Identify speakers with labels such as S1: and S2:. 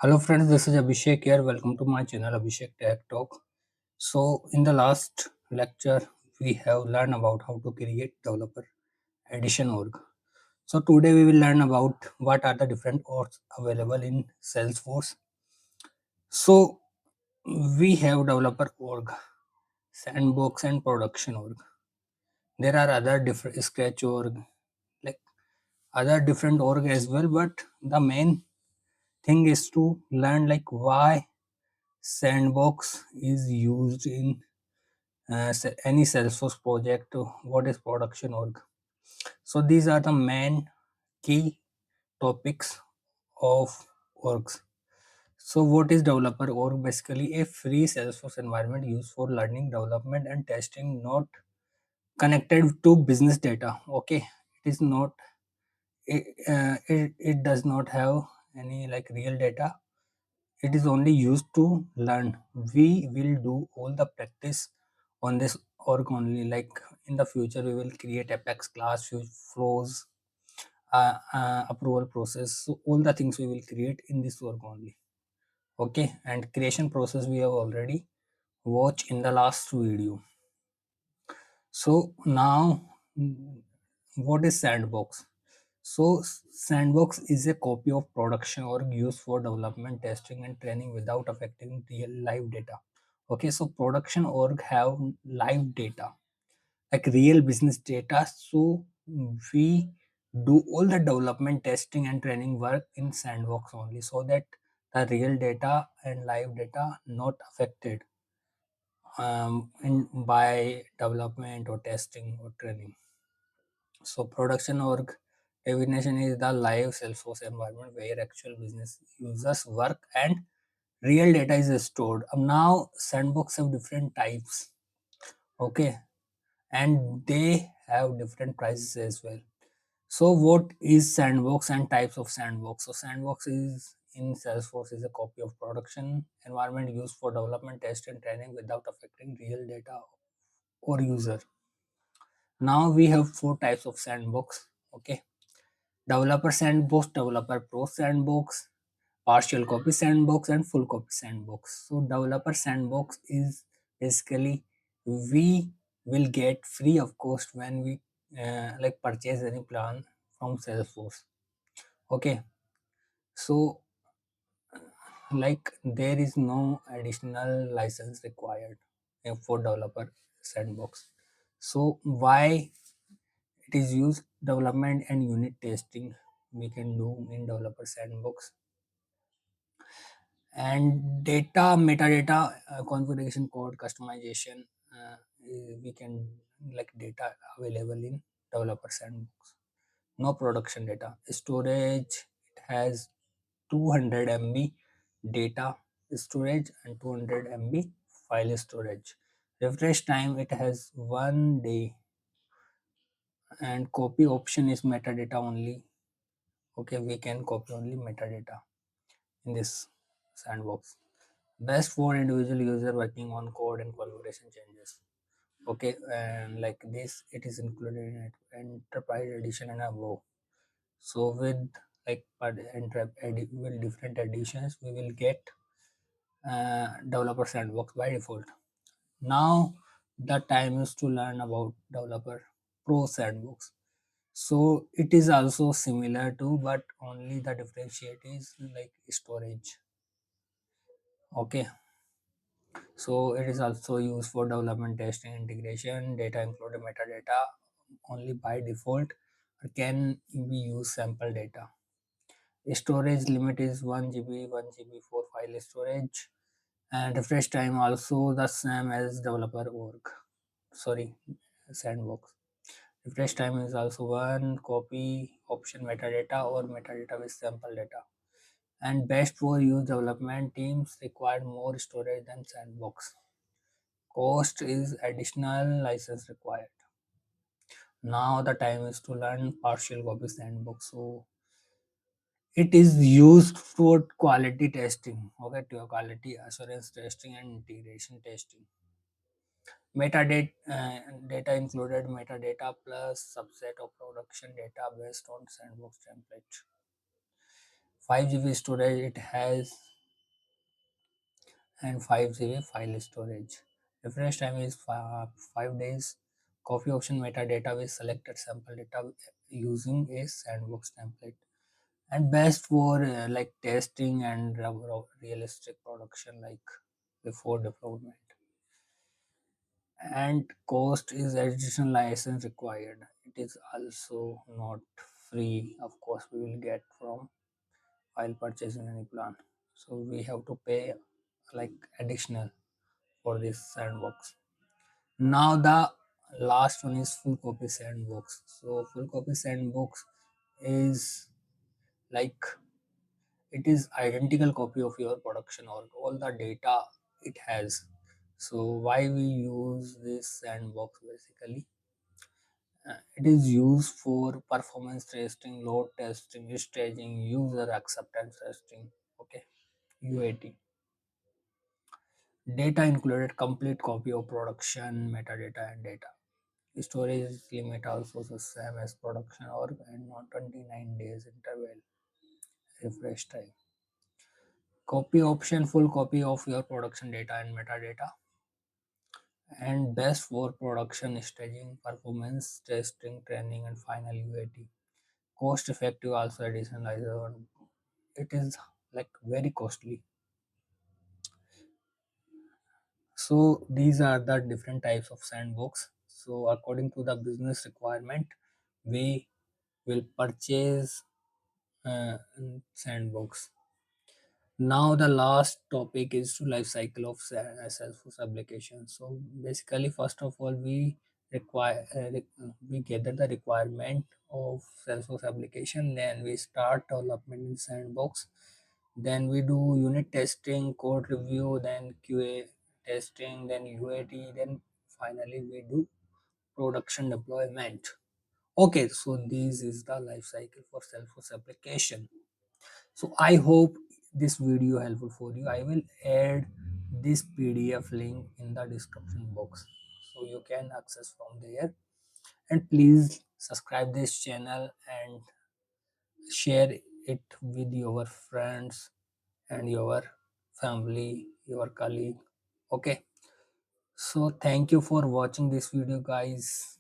S1: Hello friends, this is Abhishek here. Welcome to my channel Abhishek Tech Talk. So in the last lecture, we have learned about how to create developer edition org. So today we will learn about what are the different orgs available in Salesforce. So we have developer org, sandbox and production org. There are other different scratch org, like other different org as well, but the main thing is to learn like why Sandbox is used in any Salesforce project. What is production org? So these are the main key topics of orgs. So what is developer org? Basically a free Salesforce environment used for learning, development and testing, not connected to business data. Okay, it is not. It does not have any like real data. It is only used to learn. We will do all the practice on this org only. Like in the future we will create apex class, flows, approval process, so all the things we will create in this org only. Okay, and creation process we have already watched in the last video. So now, what is Sandbox? So Sandbox is a copy of production org used for development, testing, and training without affecting real live data. Okay, so production org have live data, like real business data. So we do all the development, testing, and training work in Sandbox only, so that the real data and live data not affected by development or testing or training. So production org definition is the live Salesforce environment where actual business users work and real data is stored. Now Sandbox have different types, okay, and they have different prices as well. So what is Sandbox and types of Sandbox? So Sandbox is in Salesforce is a copy of production environment used for development, test and training without affecting real data or user. Now we have four types of Sandbox. Okay, developer Sandbox, developer pro Sandbox, partial copy Sandbox, and full copy Sandbox. So developer Sandbox is basically we will get free of cost when we like purchase any plan from Salesforce. Okay, so like there is no additional license required for developer Sandbox. So why it is used? Development and unit testing we can do in developer Sandbox, and data metadata, configuration code customization, we can like data available in developer Sandbox. No production data. Storage, it has 200 MB data storage and 200 MB file storage. Refresh time, it has 1 day, and copy option is metadata only. Okay, we can copy only metadata in this Sandbox. Best for individual user working on code and configuration changes. Okay, and like this it is included in enterprise edition and above. So with like with different editions we will get developer Sandbox by default. Now the time is to learn about developer pro Sandbox. So it is also similar to, but only the differentiate is like storage. Okay, so it is also used for development, testing, integration. Data included metadata only by default, or can be used sample data. Storage limit is 1 GB, 1 GB for file storage, and refresh time also the same as developer org. Sorry, Sandbox. Refresh time is also one copy option metadata or metadata with sample data. And best for use development teams require more storage than Sandbox. Cost is additional license required. Now the time is to learn partial copy Sandbox. So it is used for quality testing. Okay, to quality assurance testing and integration testing. Metadata data included metadata plus subset of production data based on Sandbox template. 5 GB storage it has, and 5 GB file storage. Refresh time is 5 days. Copy option metadata with selected sample data using a sandbox template. And best for like testing and realistic production like before deployment. And cost is additional license required. It is also not free. Of course, we will get from while purchasing any plan. So we have to pay like additional for this sandbox. Now the last one is full copy sandbox. So full copy sandbox is like it is identical copy of your production or all the data it has. So why we use this sandbox basically? It is used for performance testing, load testing, staging, user acceptance testing. Okay, UAT. Data included complete copy of production, metadata, and data. Storage limit also the same as production org and not 29 days interval. Refresh time. Copy option full copy of your production data and metadata. And best for production staging, performance testing, training, and final UAT. Cost effective also additional. It is like very costly. So these are the different types of sandbox. So according to the business requirement, we will purchase sandbox. Now the last topic is to life cycle of Salesforce application. So basically, first of all, we gather the requirement of Salesforce application. Then we start development in sandbox. Then we do unit testing, code review, then QA testing, then UAT, then finally we do production deployment. Okay, so this is the life cycle for Salesforce application. So I hope this video helpful for you. I will add this PDF link in the description box so you can access from there. And please subscribe this channel and share it with your friends and your family, your colleague. Okay, so thank you for watching this video, guys.